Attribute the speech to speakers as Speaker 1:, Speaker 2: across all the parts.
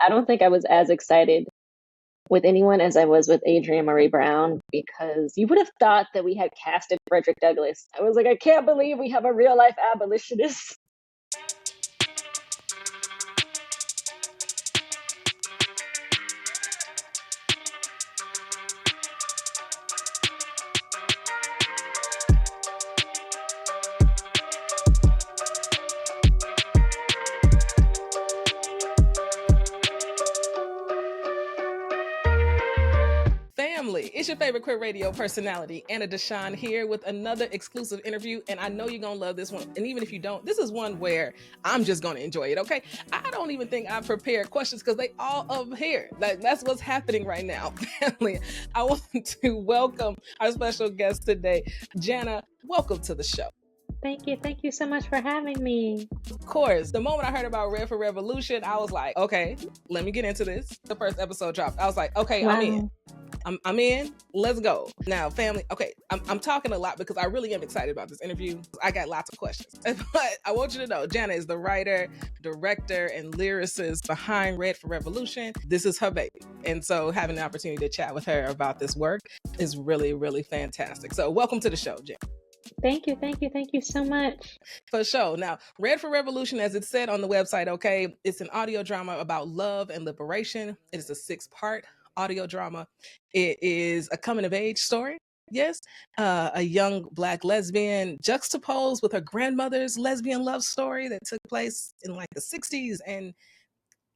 Speaker 1: I don't think I was as excited with anyone as I was with Adrienne Maree Brown, because you would have thought that we had casted Frederick Douglass. I was like, I can't believe we have a real life abolitionist.
Speaker 2: Family, it's your favorite queer radio personality, Anna DeShawn, here with another exclusive interview. And I know you're going to love this one. And even if you don't, this is one where I'm just going to enjoy it, okay? I don't even think I've prepared questions because they all up here. Like, that's what's happening right now. Family, I want to welcome our special guest today, Jana. Welcome to the show.
Speaker 1: Thank you. Thank you so much for having me.
Speaker 2: Of course. The moment I heard about Red for Revolution, I was like, okay, let me get into this. The first episode dropped. I was like, okay, wow. I'm in. I'm in. Let's go. Now, family, okay, I'm talking a lot because I really am excited about this interview. I got lots of questions. But I want you to know, Jana is the writer, director, and lyricist behind Red for Revolution. This is her baby. And so having the opportunity to chat with her about this work is really, really fantastic. So welcome to the show, Jana.
Speaker 1: Thank you. Thank you. Thank you so much.
Speaker 2: For sure. Now, Red for Revolution, as it said on the website, okay, it's an audio drama about love and liberation. It is a 6-part audio drama. It is a coming of age story. Yes. A young Black lesbian juxtaposed with her grandmother's lesbian love story that took place in like the 60s. And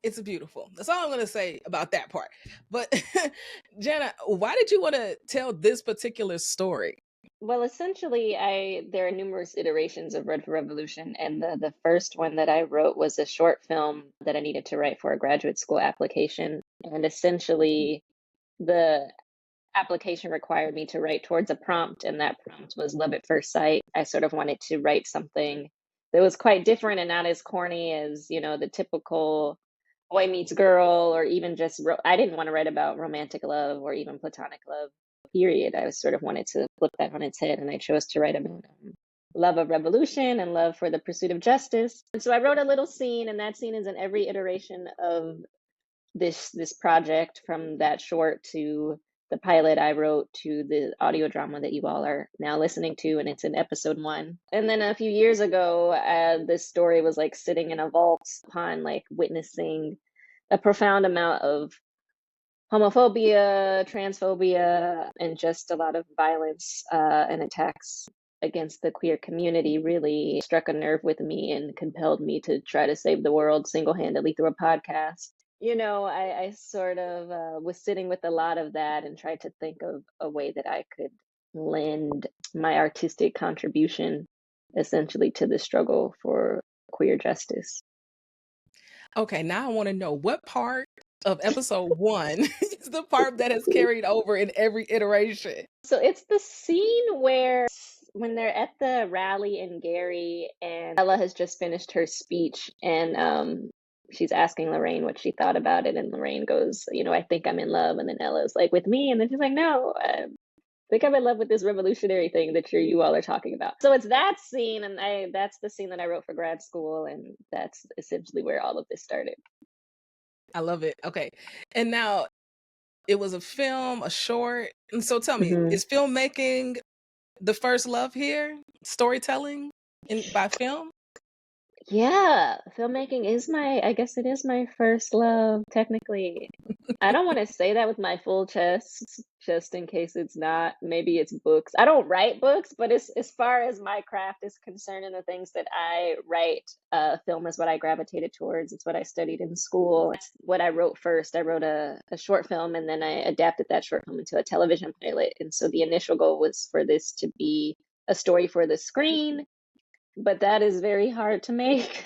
Speaker 2: it's beautiful. That's all I'm going to say about that part. But Jana, why did you want to tell this particular story?
Speaker 1: Well, essentially, there are numerous iterations of Red for Revolution, and the first one that I wrote was a short film that I needed to write for a graduate school application. And essentially, the application required me to write towards a prompt, and that prompt was love at first sight. I sort of wanted to write something that was quite different and not as corny as, the typical boy meets girl, or even just, I didn't want to write about romantic love or even platonic love, period. I sort of wanted to flip that on its head, and I chose to write about love of revolution and love for the pursuit of justice. And so I wrote a little scene, and that scene is in every iteration of this project, from that short to the pilot I wrote to the audio drama that you all are now listening to, and it's in episode 1. And then a few years ago, this story was like sitting in a vault upon like witnessing a profound amount of homophobia, transphobia, and just a lot of violence and attacks against the queer community. Really struck a nerve with me and compelled me to try to save the world single-handedly through a podcast. I sort of was sitting with a lot of that and tried to think of a way that I could lend my artistic contribution essentially to the struggle for queer justice.
Speaker 2: Okay, now I want to know, what part of episode 1 is the part that has carried over in every iteration?
Speaker 1: So it's the scene when they're at the rally in Gary, and Ella has just finished her speech, and she's asking Lorraine what she thought about it, and Lorraine goes, I think I'm in love, and then Ella's like, with me? And then she's like, no, I think I'm in love with this revolutionary thing that you all are talking about. So it's that scene, and that's the scene that I wrote for grad school, and that's essentially where all of this started.
Speaker 2: I love it. Okay. And now, it was a film, a short. And so tell me, is filmmaking the first love here? Storytelling by film?
Speaker 1: Yeah, filmmaking is I guess it is my first love, technically. I don't want to say that with my full chest, just in case it's not. Maybe it's books. I don't write books, but as far as my craft is concerned and the things that I write, film is what I gravitated towards. It's what I studied in school. It's what I wrote first. I wrote a short film, and then I adapted that short film into a television pilot. And so the initial goal was for this to be a story for the screen, but that is very hard to make.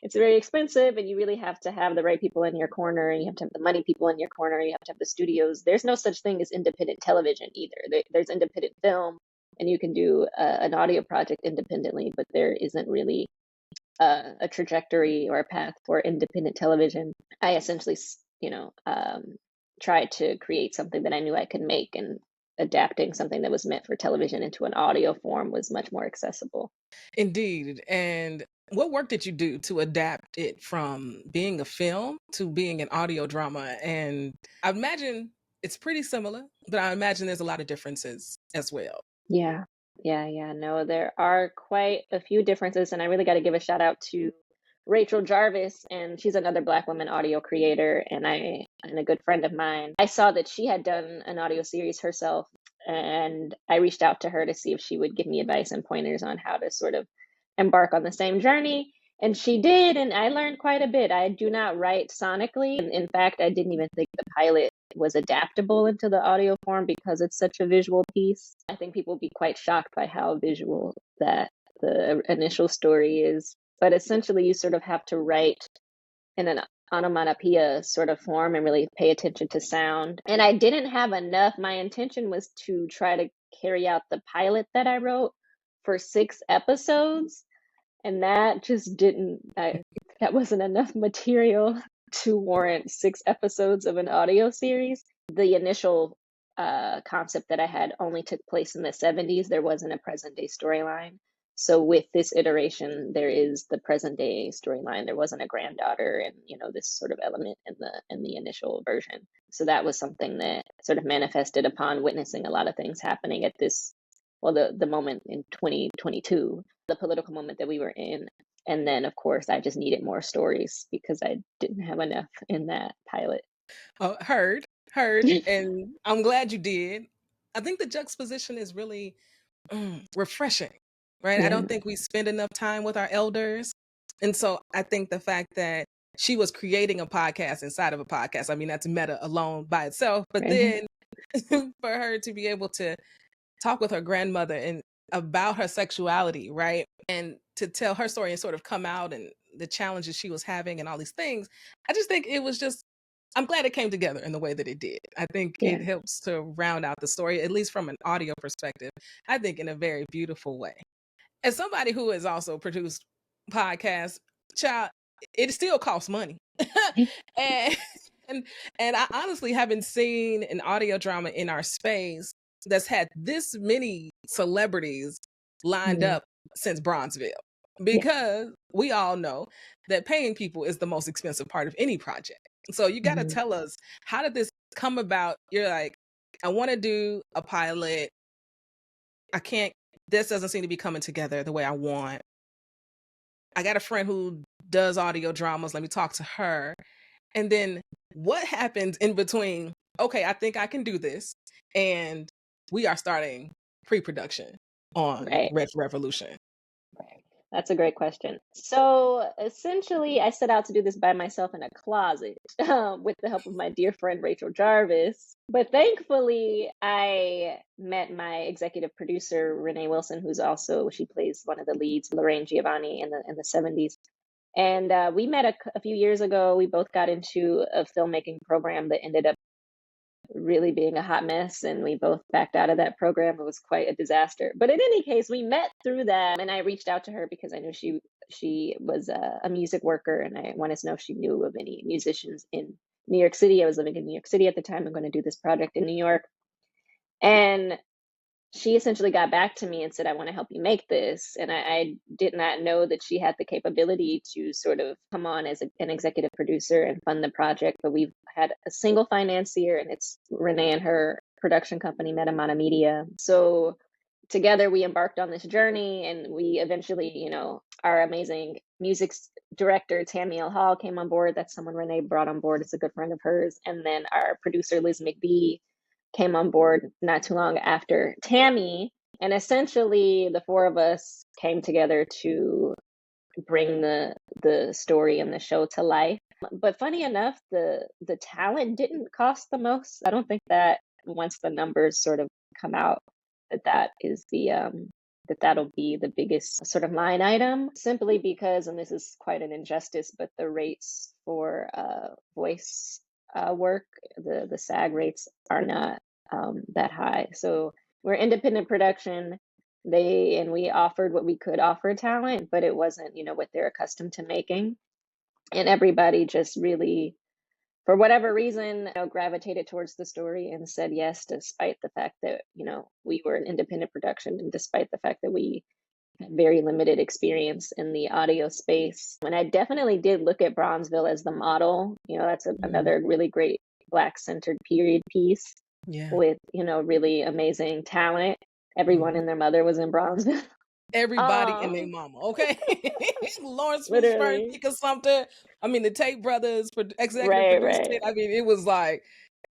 Speaker 1: It's very expensive, and you really have to have the right people in your corner, and you have to have the money people in your corner, you have to have the studios. There's no such thing as independent television either. There's independent film, and you can do an audio project independently, but there isn't really a trajectory or a path for independent television. I essentially, tried to create something that I knew I could make, and adapting something that was meant for television into an audio form was much more accessible.
Speaker 2: Indeed. And What work did you do to adapt it from being a film to being an audio drama? And I imagine it's pretty similar, but I imagine there's a lot of differences as well.
Speaker 1: Yeah. Yeah. No, there are quite a few differences, and I really got to give a shout out to Rachel Jarvis, and she's another Black woman audio creator, and a good friend of mine. I saw that she had done an audio series herself, and I reached out to her to see if she would give me advice and pointers on how to sort of embark on the same journey. And she did, and I learned quite a bit. I do not write sonically. In fact, I didn't even think the pilot was adaptable into the audio form because it's such a visual piece. I think people will be quite shocked by how visual that the initial story is. But essentially, you sort of have to write in an onomatopoeia sort of form and really pay attention to sound. And I didn't have enough. My intention was to try to carry out the pilot that I wrote for 6 episodes. And that just that wasn't enough material to warrant 6 episodes of an audio series. The initial concept that I had only took place in the 70s. There wasn't a present day storyline. So with this iteration, there is the present day storyline. There wasn't a granddaughter and, this sort of element in the initial version. So that was something that sort of manifested upon witnessing a lot of things happening at the moment in 2022, the political moment that we were in. And then, of course, I just needed more stories because I didn't have enough in that pilot.
Speaker 2: Oh, heard. And I'm glad you did. I think the juxtaposition is really refreshing, right? I
Speaker 1: Yeah.
Speaker 2: don't think we spend enough time with our elders. And so I think the fact that she was creating a podcast inside of a podcast, I mean, that's meta alone by itself. But
Speaker 1: Right.
Speaker 2: then for her to be able to talk with her grandmother and about her sexuality, right? And to tell her story and sort of come out and the challenges she was having and all these things. I just think it was just, I'm glad it came together in the way that it did. I think
Speaker 1: Yeah.
Speaker 2: it helps to round out the story, at least from an audio perspective, I think in a very beautiful way. As somebody who has also produced podcasts, child, it still costs money. and and I honestly haven't seen an audio drama in our space that's had this many celebrities lined
Speaker 1: Mm.
Speaker 2: up since Bronzeville.
Speaker 1: Yeah.
Speaker 2: Because we all know that paying people is the most expensive part of any project. So you got to
Speaker 1: Mhm.
Speaker 2: tell us, how did this come about? You're like, I want to do a pilot. This doesn't seem to be coming together the way I want. I got a friend who does audio dramas. Let me talk to her. And then what happens in between? Okay, I think I can do this. And we are starting pre-production on
Speaker 1: Right.
Speaker 2: Red Revolution.
Speaker 1: Right. That's a great question. So essentially, I set out to do this by myself in a closet with the help of my dear friend Rachel Jarvis. But thankfully, I met my executive producer Renée Wilson, she plays one of the leads, Lorraine Giovanni in the 70s. And we met a few years ago. We both got into a filmmaking program that ended up really being a hot mess, and we both backed out of that program. It was quite a disaster, but in any case, we met through that, and I reached out to her because I knew she was a music worker, and I wanted to know if she knew of any musicians in New York City. I was living in New York City at the time. I'm going to do this project in New York, and she essentially got back to me and said, I want to help you make this. And I did not know that she had the capability to sort of come on as an executive producer and fund the project. But we've had a single financier, and it's Renee and her production company, Metamana Media. So together we embarked on this journey, and we eventually, our amazing music director, Tammy L. Hall, came on board. That's someone Renee brought on board. It's a good friend of hers. And then our producer, Liz McBee, came on board not too long after Tammy. And essentially, the 4 of us came together to bring the story and the show to life. But funny enough, the talent didn't cost the most. I don't think that once the numbers sort of come out, that is that'll be the biggest sort of line item, simply because, and this is quite an injustice, but the rates for voice work, the SAG rates are not that high. So we're independent production. We offered what we could offer talent, but it wasn't, what they're accustomed to making. And everybody just really, for whatever reason, gravitated towards the story and said yes, despite the fact that, we were an independent production, and despite the fact that we very limited experience in the audio space. And I definitely did look at Bronzeville as the model. That's another really great Black-centered period piece
Speaker 2: Yeah.
Speaker 1: with, really amazing talent. Everyone and their mother was in Bronzeville.
Speaker 2: Everybody and their mama, okay? Lawrence Fishburne,
Speaker 1: Literally.
Speaker 2: Tika Sumpter. I mean, the Tate brothers, executive produced it. I mean, it was like,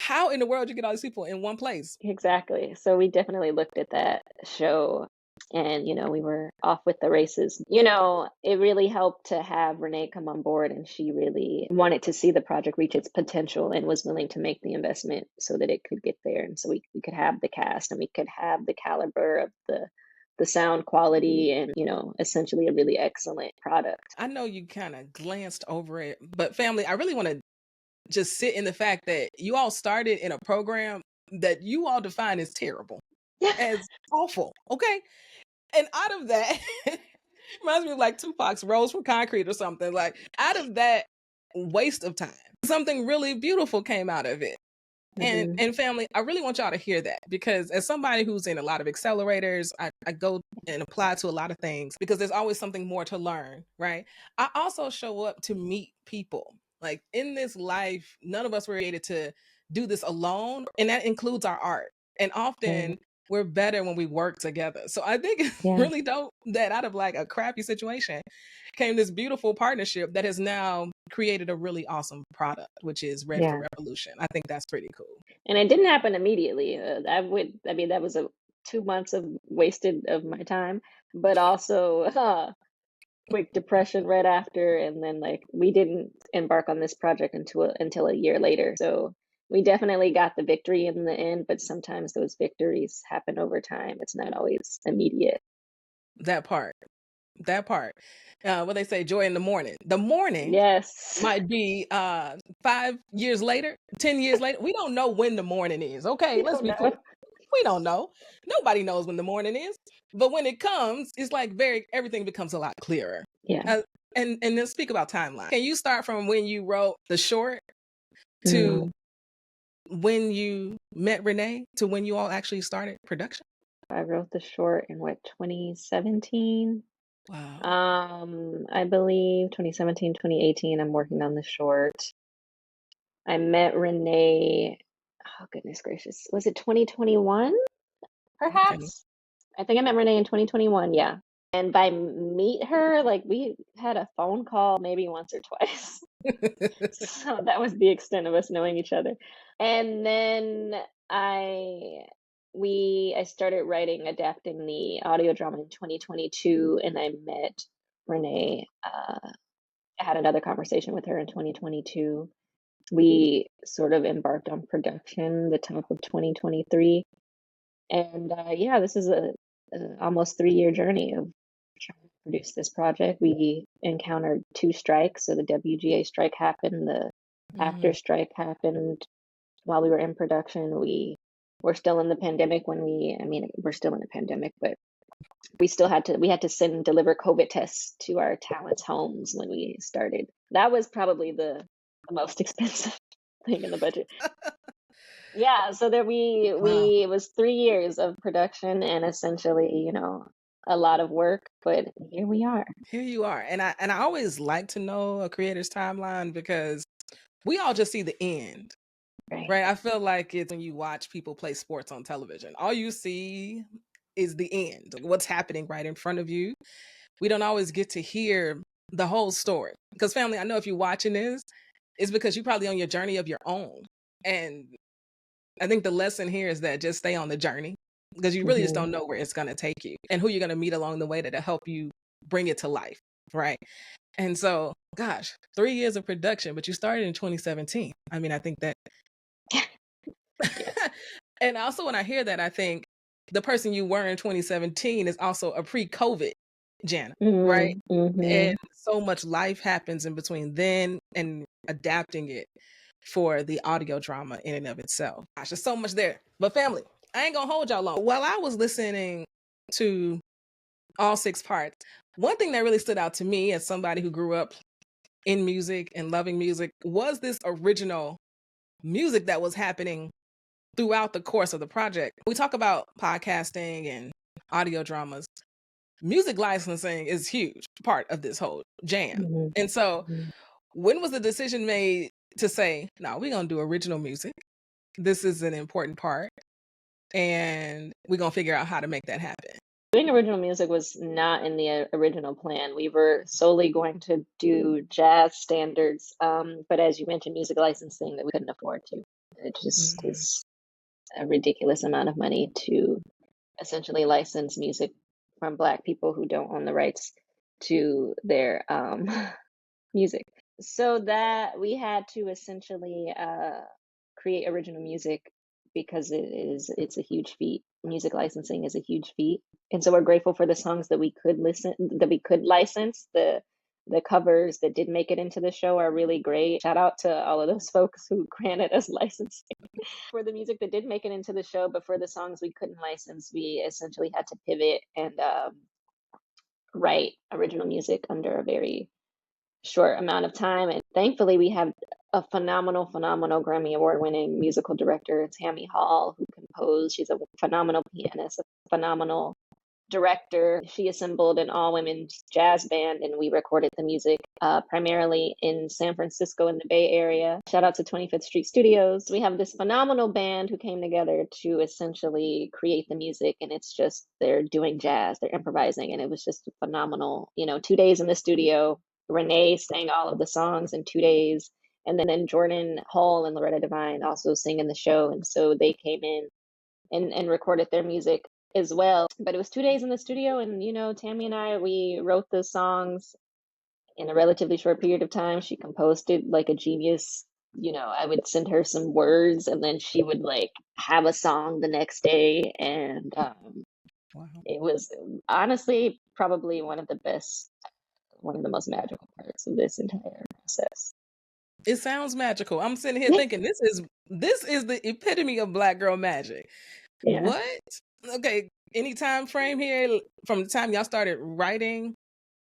Speaker 2: how in the world you get all these people in one place?
Speaker 1: Exactly. So we definitely looked at that show and, we were off with the races. It really helped to have Renée come on board, and she really wanted to see the project reach its potential and was willing to make the investment so that it could get there. And so we could have the cast and we could have the caliber of the sound quality and, essentially a really excellent product.
Speaker 2: I know you kind of glanced over it, but family, I really want to just sit in the fact that you all started in a program that you all define as terrible, as awful, okay? And out of that, reminds me of like Tupac's Rose from Concrete or something. Like, out of that waste of time, something really beautiful came out of it. And family, I really want y'all to hear that, because as somebody who's in a lot of accelerators, I go and apply to a lot of things because there's always something more to learn, right? I also show up to meet people. Like, in this life, none of us were created to do this alone, and that includes our art. And often we're better when we work together. So I think it's really dope that out of like a crappy situation came this beautiful partnership that has now created a really awesome product, which is Red for Revolution. I think that's pretty cool.
Speaker 1: And it didn't happen immediately. That was 2 months of wasted of my time, but also quick depression right after. And then like we didn't embark on this project until a year later. So we definitely got the victory in the end, but sometimes those victories happen over time. It's not always immediate.
Speaker 2: That part. What they say, joy in the morning. The morning might be 5 years later, 10 years later. We don't know when the morning is. Okay, let's be clear. We don't know. Nobody knows when the morning is. But when it comes, it's like everything becomes a lot clearer.
Speaker 1: Yeah.
Speaker 2: And then speak about timeline. Can you start from when you wrote the short to when you met Renée to when you all actually started production?
Speaker 1: I wrote the short in 2017.
Speaker 2: Wow.
Speaker 1: I believe 2017, 2018, I'm working on the short. I met Renée, oh goodness gracious, was it 2021? Perhaps? Okay. I think I met Renée in 2021, yeah. And by meet her, like we had a phone call maybe once or twice. So that was the extent of us knowing each other. And then I started adapting the audio drama in 2022, and I met Renée. I had another conversation with her in 2022. We sort of embarked on production the top of 2023. And this is a almost 3-year journey of trying to produce this project. We encountered 2 strikes. So the WGA strike happened, the actor strike happened while we were in production. We were still in the pandemic we're still in the pandemic, but we had to deliver COVID tests to our talents' homes when we started. That was probably the most expensive thing in the budget. Yeah, so there it was 3 years of production and essentially, a lot of work, but here we are.
Speaker 2: Here you are. And I always like to know a creator's timeline because we all just see the end. Right? I feel like it's when you watch people play sports on television. All you see is the end, what's happening right in front of you. We don't always get to hear the whole story. Because family, I know if you're watching this, it's because you're probably on your journey of your own. And I think the lesson here is that just stay on the journey, because you really just don't know where it's going to take you and who you're going to meet along the way to help you bring it to life, right? And so, gosh, 3 years of production, but you started in 2017. I mean, I think that. And also when I hear that, I think the person you were in 2017 is also a pre-COVID Jana, right? And so much life happens in between then and adapting it for the audio drama in and of itself. Gosh, there's so much there. But family, I ain't gonna hold y'all long. While I was listening to all 6 parts, one thing that really stood out to me as somebody who grew up in music and loving music was this original music that was happening throughout the course of the project. We talk about podcasting and audio dramas. music licensing is huge part of this whole jam.
Speaker 1: Mhm.
Speaker 2: And so
Speaker 1: Mhm.
Speaker 2: when was the decision made to say, no, we're going to do original music? This is an important part. And we're going to figure out how to make that happen.
Speaker 1: Doing original music was not in the original plan. We were solely going to do jazz standards, but as you mentioned, music licensing that we couldn't afford to. It just
Speaker 2: Mhm.
Speaker 1: is a ridiculous amount of money to essentially license music from Black people who don't own the rights to their music. So that we had to essentially create original music because it's a huge feat. Music licensing is a huge feat. And so we're grateful for the songs that we could license. The covers that did make it into the show are really great. Shout out to all of those folks who granted us licensing for the music that did make it into the show, but for the songs we couldn't license, we essentially had to pivot and write original music under a very short amount of time. And thankfully, we have a phenomenal Grammy Award winning musical director, Tammy Hall, who composed. She's a phenomenal pianist, a phenomenal director. She assembled an all women's jazz band, and we recorded the music primarily in San Francisco in the Bay Area. Shout out to 25th Street Studios. We have this phenomenal band who came together to essentially create the music, and it's just they're doing jazz, they're improvising, and it was just phenomenal. 2 days in the studio. Renée sang all of the songs in 2 days. And then Jordan Hall and Loretta Devine also sing in the show. And so they came in and recorded their music as well. But it was 2 days in the studio. And, Tammy and I, we wrote the songs in a relatively short period of time. She composed it like a genius. I would send her some words and then she would like have a song the next day. And
Speaker 2: Wow.
Speaker 1: it was honestly probably one of the most magical parts of this entire process.
Speaker 2: It sounds magical. I'm sitting here thinking this is the epitome of Black girl magic.
Speaker 1: Yeah.
Speaker 2: What? Okay, any time frame here from the time y'all started writing,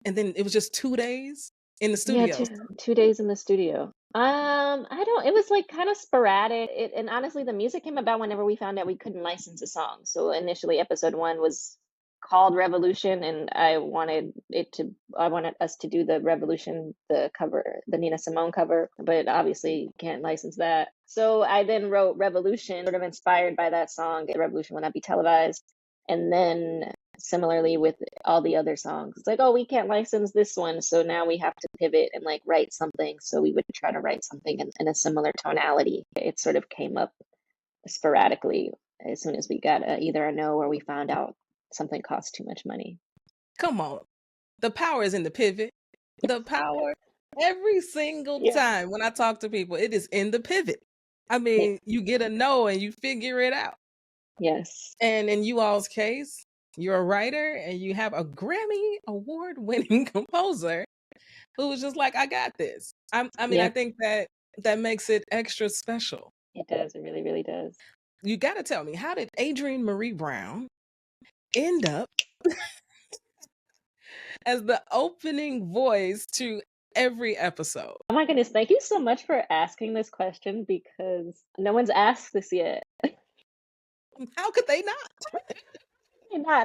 Speaker 2: and then it was just 2 days in the
Speaker 1: Yeah,
Speaker 2: studio.
Speaker 1: 2 days in the studio. I don't, it was like kind of sporadic. And honestly, the music came about whenever we found out we couldn't license a song. So initially, episode 1 was called Revolution, and I wanted us to do the Revolution, the cover, the Nina Simone cover, but obviously can't license that. So I then wrote Revolution, sort of inspired by that song. Revolution will not be televised. And then similarly with all the other songs, it's like, oh, we can't license this one, so now we have to pivot and like write something. So we would try to write something in a similar tonality. It sort of came up sporadically as soon as we got either a no or we found out something cost too much money.
Speaker 2: Come on. The power is in the pivot. The power every single time when I talk to people, it is in the pivot. I mean, you get a no and you figure it out.
Speaker 1: Yes.
Speaker 2: And in you all's case, you're a writer and you have a Grammy award winning composer who was just like, I got this. I think that makes it extra special.
Speaker 1: It does. It really, really does.
Speaker 2: You got to tell me, how did Adrienne Marie Brown end up as the opening voice to every episode?
Speaker 1: Oh my goodness. Thank you so much for asking this question because no one's asked this yet.
Speaker 2: How could they not?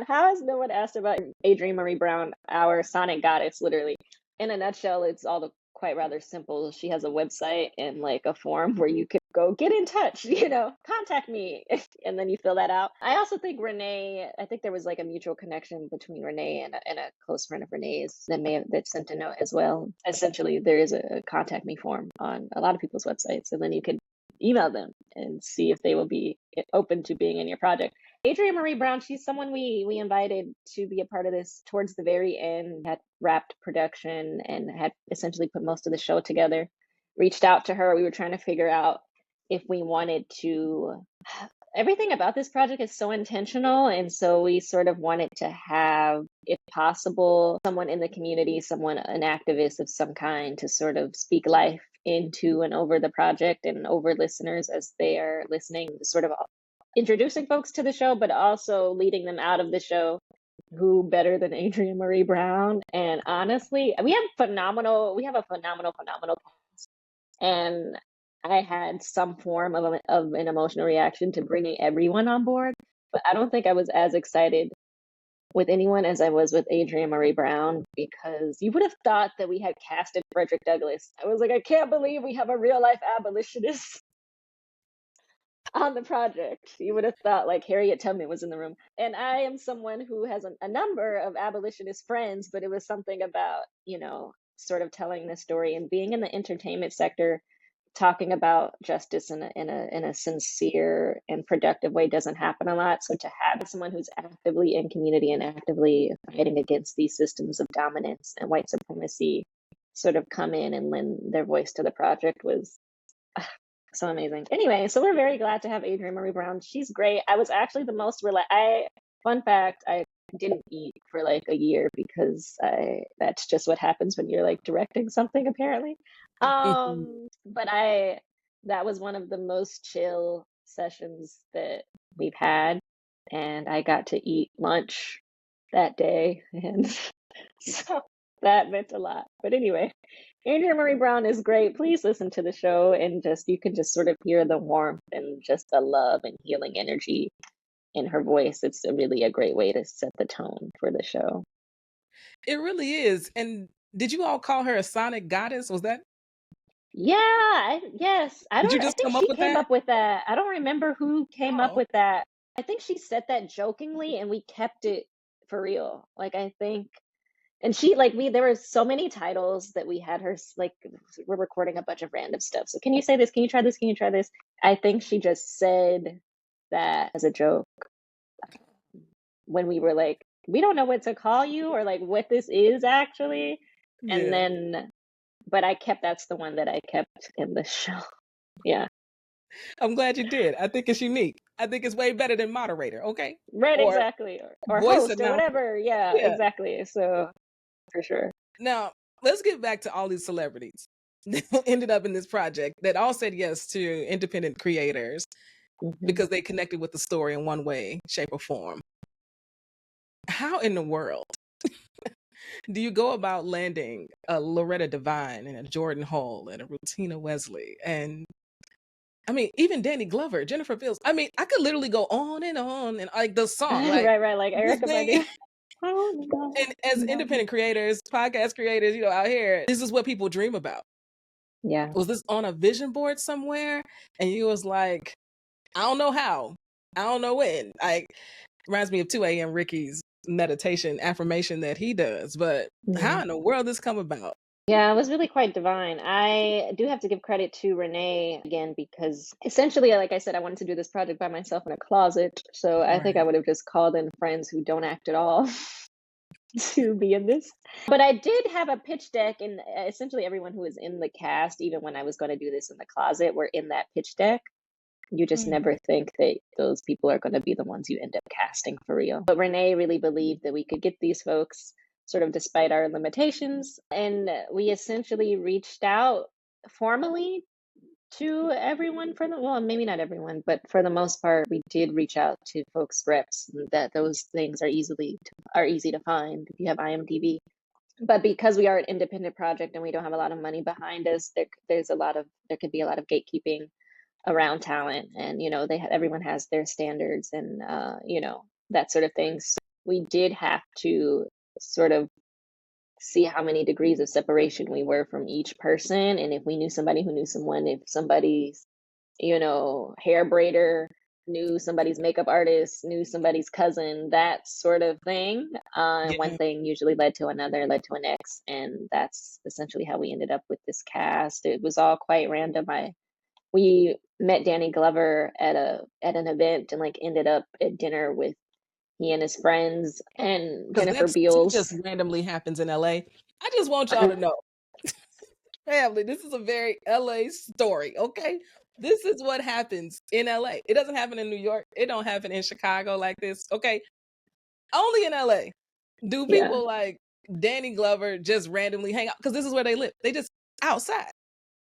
Speaker 1: How has no one asked about Adrienne Marie Brown, our sonic goddess, literally? In a nutshell, it's all quite rather simple. She has a website and like a form where you could go get in touch, contact me, and then you fill that out. I also think I think there was like a mutual connection between Renée and a close friend of Renée's that sent a note as well. Essentially, there is a contact me form on a lot of people's websites, and then you could email them and see if they will be open to being in your project. Adrienne Marie Brown, she's someone we invited to be a part of this towards the very end, had wrapped production and had essentially put most of the show together. Reached out to her. We were trying to figure out if we wanted to. Everything about this project is so intentional. And so we sort of wanted to have, if possible, someone in the community, an activist of some kind to sort of speak life into and over the project and over listeners as they are listening, sort of introducing folks to the show, but also leading them out of the show. Who better than Adrienne Marie Brown? And honestly, we have a phenomenal cast. And I had some form of an emotional reaction to bringing everyone on board, but I don't think I was as excited with anyone as I was with Adrienne Maree Brown, because you would have thought that we had casted Frederick Douglass. I was like, I can't believe we have a real life abolitionist on the project. You would have thought like Harriet Tubman was in the room. And I am someone who has a number of abolitionist friends, but it was something about, sort of telling this story and being in the entertainment sector, talking about justice in a sincere and productive way doesn't happen a lot. So to have someone who's actively in community and actively fighting against these systems of dominance and white supremacy sort of come in and lend their voice to the project was so amazing. Anyway, so we're very glad to have Adrienne Maree Brown. She's great. I was actually the most fun fact, I didn't eat for like a year because that's just what happens when you're like directing something apparently. But that was one of the most chill sessions that we've had, and I got to eat lunch that day, and so that meant a lot. But anyway, Adrienne Maree Brown is great. Please listen to the show, and you can just sort of hear the warmth and just the love and healing energy in her voice. It's really a great way to set the tone for the show.
Speaker 2: It really is. And did you all call her a sonic goddess? Was that?
Speaker 1: Yeah, yes. I
Speaker 2: Did you
Speaker 1: think
Speaker 2: just come up
Speaker 1: she
Speaker 2: with
Speaker 1: came
Speaker 2: that?
Speaker 1: up with that. I don't remember who came up
Speaker 2: Oh.
Speaker 1: with that. I think she said that jokingly and we kept it for real. Like I think, and there were so many titles that we had her like, we're recording a bunch of random stuff. So can you say this? Can you try this? Can you try this? I think she just said that as a joke when we were like, we don't know what to call you or like what this is actually. And
Speaker 2: Yeah.
Speaker 1: then, but that's the one that I kept in the show. Yeah.
Speaker 2: I'm glad you did. I think it's unique. I think it's way better than moderator, okay?
Speaker 1: Right,
Speaker 2: Or
Speaker 1: exactly. Or
Speaker 2: voice
Speaker 1: host or
Speaker 2: announcer.
Speaker 1: whatever. Yeah,
Speaker 2: Yeah.
Speaker 1: exactly. So for sure.
Speaker 2: Now, let's get back to all these celebrities that ended up in this project that all said yes to independent creators because they connected with the story in one way, shape, or form. How in the world do you go about landing a Loretta Devine and a Jordan Hole and a Rutina Wesley and I mean, even Danny Glover, Jennifer Beals. I mean, I could literally go on and like the song, like
Speaker 1: Right, like
Speaker 2: this
Speaker 1: Erica
Speaker 2: thing.
Speaker 1: Badu. Oh my God.
Speaker 2: And as independent creators, podcast creators, out here, this is what people dream about.
Speaker 1: Yeah.
Speaker 2: Was this on a vision board somewhere? And you was like, I don't know how, I don't know when. Like, reminds me of 2 a.m. Ricky's meditation affirmation that he does. But how in the world this come about?
Speaker 1: Yeah, it was really quite divine. I do have to give credit to Renee again because essentially, like I said, I wanted to do this project by myself in a closet. So I think I would have just called in friends who don't act at all to be in this. But I did have a pitch deck, and essentially everyone who was in the cast, even when I was going to do this in the closet, were in that pitch deck. You just never think that those people are going to be the ones you end up casting for real. But Renee really believed that we could get these folks sort of despite our limitations. And we essentially reached out formally to everyone well, maybe not everyone, but for the most part, we did reach out to folks' reps that those things are easy to find if you have IMDb. But because we are an independent project and we don't have a lot of money behind us, there could be a lot of gatekeeping around talent, and everyone has their standards and that sort of thing. So we did have to sort of see how many degrees of separation we were from each person, and if we knew somebody who knew someone, if somebody's hair braider knew somebody's makeup artist, knew somebody's cousin, that sort of thing. And one thing usually led to another, led to an next, and that's essentially how we ended up with this cast. It was all quite random. We met Danny Glover at an event and like ended up at dinner with he and his friends and Jennifer Beals.
Speaker 2: Just randomly happens in LA. I just want y'all to know, family, this is a very LA story, okay? This is what happens in LA. It doesn't happen in New York. It don't happen in Chicago like this, okay? Only in LA do people like Danny Glover just randomly hang out because this is where they live. They just outside.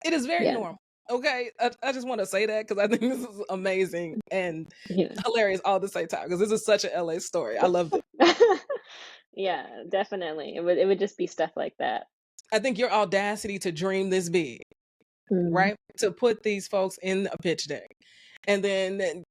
Speaker 2: It is very normal. Okay, I just want to say that because I think this is amazing and hilarious all at the same time because this is such an LA story. I loved it.
Speaker 1: Yeah, definitely. It would just be stuff like that.
Speaker 2: I think your audacity to dream this big, right? To put these folks in a pitch deck, and then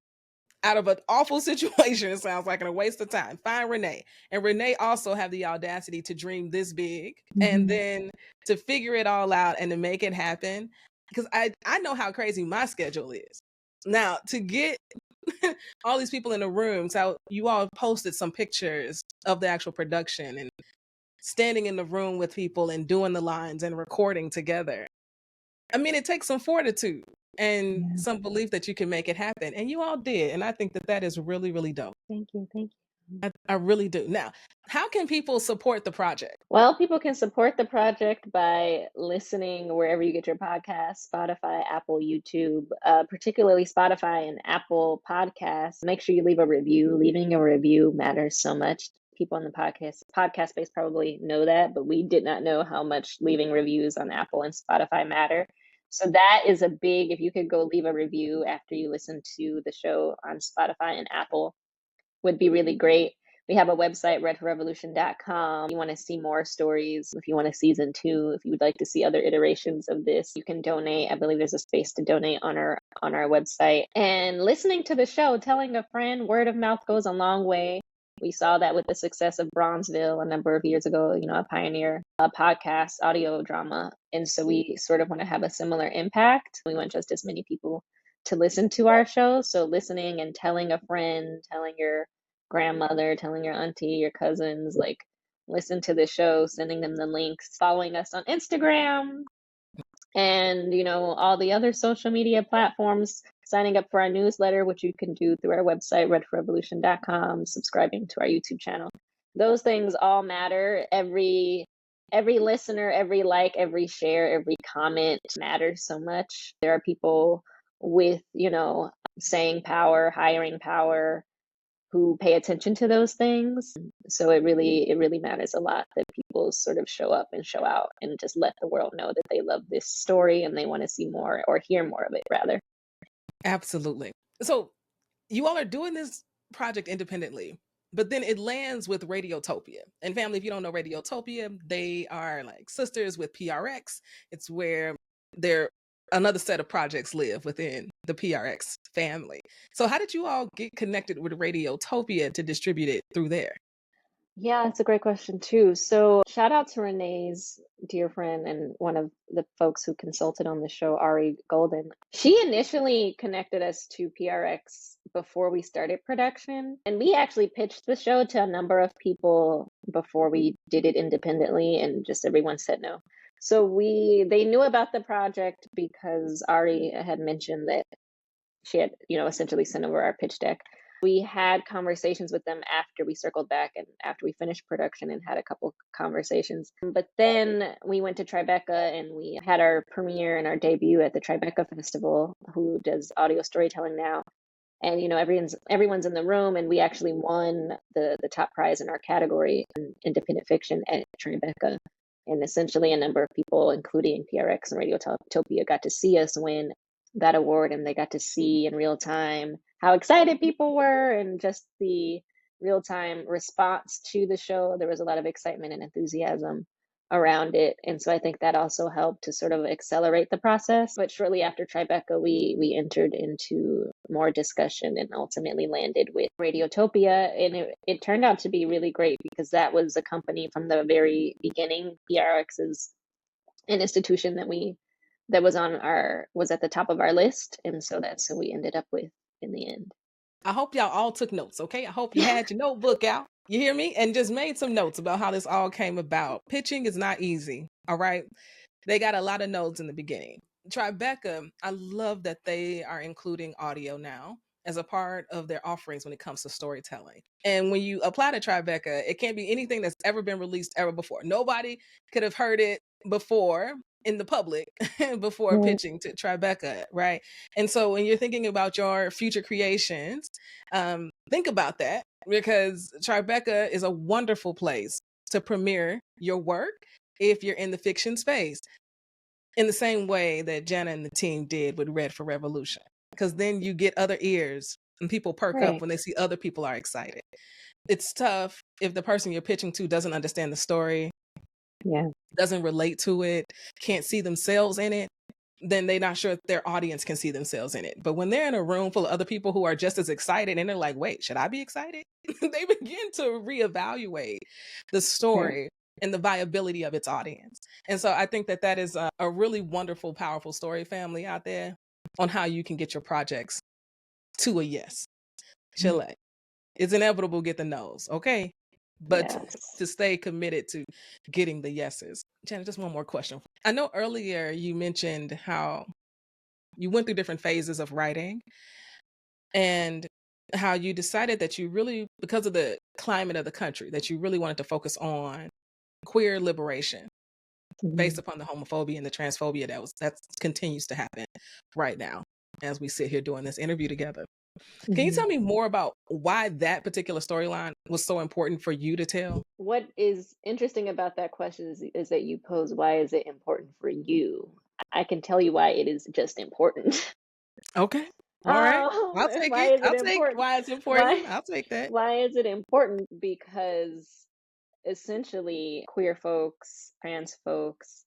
Speaker 2: out of an awful situation, it sounds like, and a waste of time. Find Renée. And Renée also have the audacity to dream this big and then to figure it all out and to make it happen. Because I know how crazy my schedule is. Now, to get all these people in the room, so you all posted some pictures of the actual production and standing in the room with people and doing the lines and recording together. I mean, it takes some fortitude and some belief that you can make it happen. And you all did. And I think that that is really, really dope.
Speaker 1: Thank you. Thank you.
Speaker 2: I really do. Now, how can people support the project?
Speaker 1: Well, people can support the project by listening wherever you get your podcasts, Spotify, Apple, YouTube, particularly Spotify and Apple Podcasts. Make sure you leave a review. Leaving a review matters so much. People in the podcast space probably know that, but we did not know how much leaving reviews on Apple and Spotify matter. So that is a big, if you could go leave a review after you listen to the show on Spotify and Apple, would be really great. We have a website, redforrevolution.com. If you want to see more stories, if you want a season 2, if you would like to see other iterations of this, you can donate. I believe there's a space to donate on our website. And listening to the show, telling a friend, word of mouth goes a long way. We saw that with the success of Bronzeville a number of years ago, a pioneer, a podcast, audio drama. And so we sort of want to have a similar impact. We want just as many people to listen to our show. So listening and telling a friend, telling your grandmother, telling your auntie, your cousins, like, listen to the show, sending them the links, following us on Instagram, and all the other social media platforms, signing up for our newsletter, which you can do through our website, redforrevolution.com, subscribing to our YouTube channel. Those things all matter. Every listener, every like, every share, every comment matters so much. There are people with saying power, hiring power, who pay attention to those things. So it really matters a lot that people sort of show up and show out and just let the world know that they love this story and they want to see more, or hear more of it, rather.
Speaker 2: Absolutely. So you all are doing this project independently, but then it lands with Radiotopia. And family, if you don't know Radiotopia, they are like sisters with PRX. It's where they're another set of projects live within the PRX family. So how did you all get connected with Radiotopia to distribute it through there?
Speaker 1: Yeah, that's a great question too. So shout out to Renee's dear friend and one of the folks who consulted on the show, Ari Golden. She initially connected us to PRX before we started production. And we actually pitched the show to a number of people before we did it independently, and just everyone said no. So they knew about the project because Ari had mentioned that she had, essentially sent over our pitch deck. We had conversations with them after we circled back and after we finished production, and had a couple conversations. But then we went to Tribeca and we had our premiere and our debut at the Tribeca Festival, who does audio storytelling now. And everyone's in the room, and we actually won the top prize in our category in independent fiction at Tribeca. And essentially a number of people, including PRX and Radiotopia, got to see us win that award, and they got to see in real time how excited people were and just the real time response to the show. There was a lot of excitement and enthusiasm around it. And so I think that also helped to sort of accelerate the process. But shortly after Tribeca, we entered into more discussion and ultimately landed with Radiotopia. And it turned out to be really great because that was a company from the very beginning. PRX is an institution that was at the top of our list. And so that's who we ended up with in the end.
Speaker 2: I hope y'all all took notes, okay? I hope you had your notebook out. You hear me? And just made some notes about how this all came about. Pitching is not easy, all right? They got a lot of notes in the beginning. Tribeca, I love that they are including audio now as a part of their offerings when it comes to storytelling. And when you apply to Tribeca, it can't be anything that's ever been released ever before. Nobody could have heard it before in the public before pitching to Tribeca, right? And so when you're thinking about your future creations, think about that, because Tribeca is a wonderful place to premiere your work if you're in the fiction space, in the same way that Jana and the team did with Red for Revolution, because then you get other ears and people perk up when they see other people are excited. It's tough if the person you're pitching to doesn't understand the story, doesn't relate to it, can't see themselves in it. then they're not sure if their audience can see themselves in it. But when they're in a room full of other people who are just as excited and they're like, wait, should I be excited? They begin to reevaluate the story and the viability of its audience. And so I think that that is a really wonderful, powerful story, family out there, on how you can get your projects to a yes. Chile. It's inevitable get the no's, okay? But to stay committed to getting the yeses. Jana, just one more question. I know earlier you mentioned how you went through different phases of writing and how you decided that you really, because of the climate of the country, that you really wanted to focus on queer liberation based upon the homophobia and the transphobia that continues to happen right now as we sit here doing this interview together. Can you tell me more about why that particular storyline was so important for you to tell?
Speaker 1: What is interesting about that question is that you pose, why is it important for you? I can tell you why it is just important.
Speaker 2: Okay. All right. I'll take
Speaker 1: why
Speaker 2: it.
Speaker 1: is it
Speaker 2: I'll take
Speaker 1: important?
Speaker 2: why it's important. I'll take that.
Speaker 1: Why is it important? Because essentially queer folks, trans folks,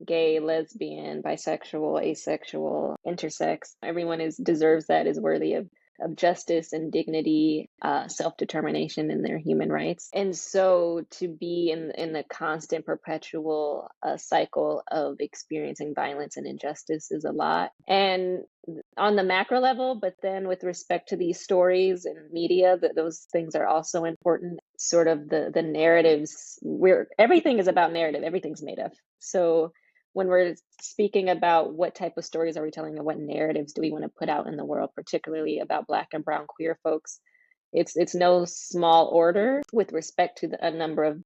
Speaker 1: gay, lesbian, bisexual, asexual, intersex, everyone deserves that, is worthy of justice and dignity, self-determination in their human rights. And so to be in the constant perpetual cycle of experiencing violence and injustice is a lot. And on the macro level, but then with respect to these stories and media, those things are also important. Sort of the narratives, where everything is about narrative, everything's made up. So when we're speaking about what type of stories are we telling and what narratives do we want to put out in the world, particularly about Black and brown queer folks, it's no small order with respect to a number of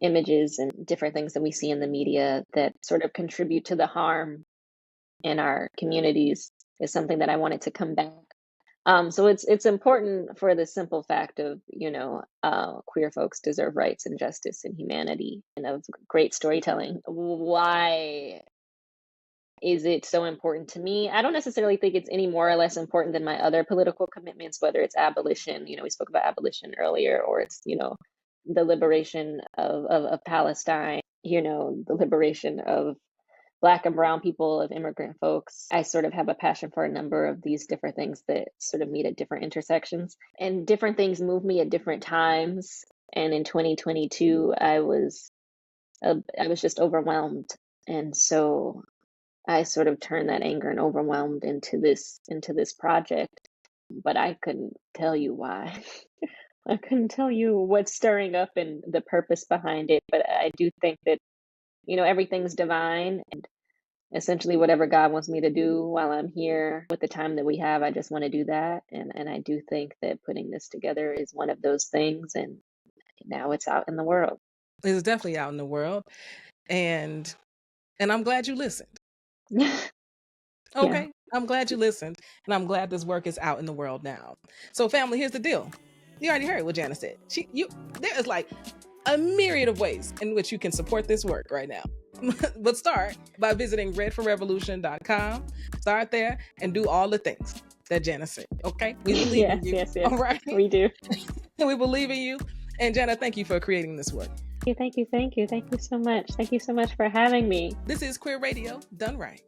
Speaker 1: images and different things that we see in the media that sort of contribute to the harm in our communities is something that I wanted to come back. So it's important for the simple fact of, queer folks deserve rights and justice and humanity and of great storytelling. Why is it so important to me? I don't necessarily think it's any more or less important than my other political commitments, whether it's abolition, we spoke about abolition earlier, or it's, the liberation of Palestine, the liberation of Black and brown people, of immigrant folks. I sort of have a passion for a number of these different things that sort of meet at different intersections, and different things move me at different times. And in 2022, I was just overwhelmed. And so I sort of turned that anger and overwhelmed into this project, but I couldn't tell you why. I couldn't tell you what's stirring up and the purpose behind it, but I do think that, everything's divine, and essentially whatever God wants me to do while I'm here with the time that we have, I just want to do that. And I do think that putting this together is one of those things, and now it's out in the world.
Speaker 2: It's definitely out in the world. And I'm glad you listened. Okay. Yeah. I'm glad you listened, and I'm glad this work is out in the world now. So family, here's the deal. You already heard what Jana said. There is like a myriad of ways in which you can support this work right now. But start by visiting redforrevolution.com. Start there and do all the things that Jana said. Okay? We believe in you. Yes. All right?
Speaker 1: We do.
Speaker 2: We believe in you. And Jana, thank you for creating this work.
Speaker 1: Thank you. Thank you so much. Thank you so much for having me.
Speaker 2: This is Queer Radio Done Right.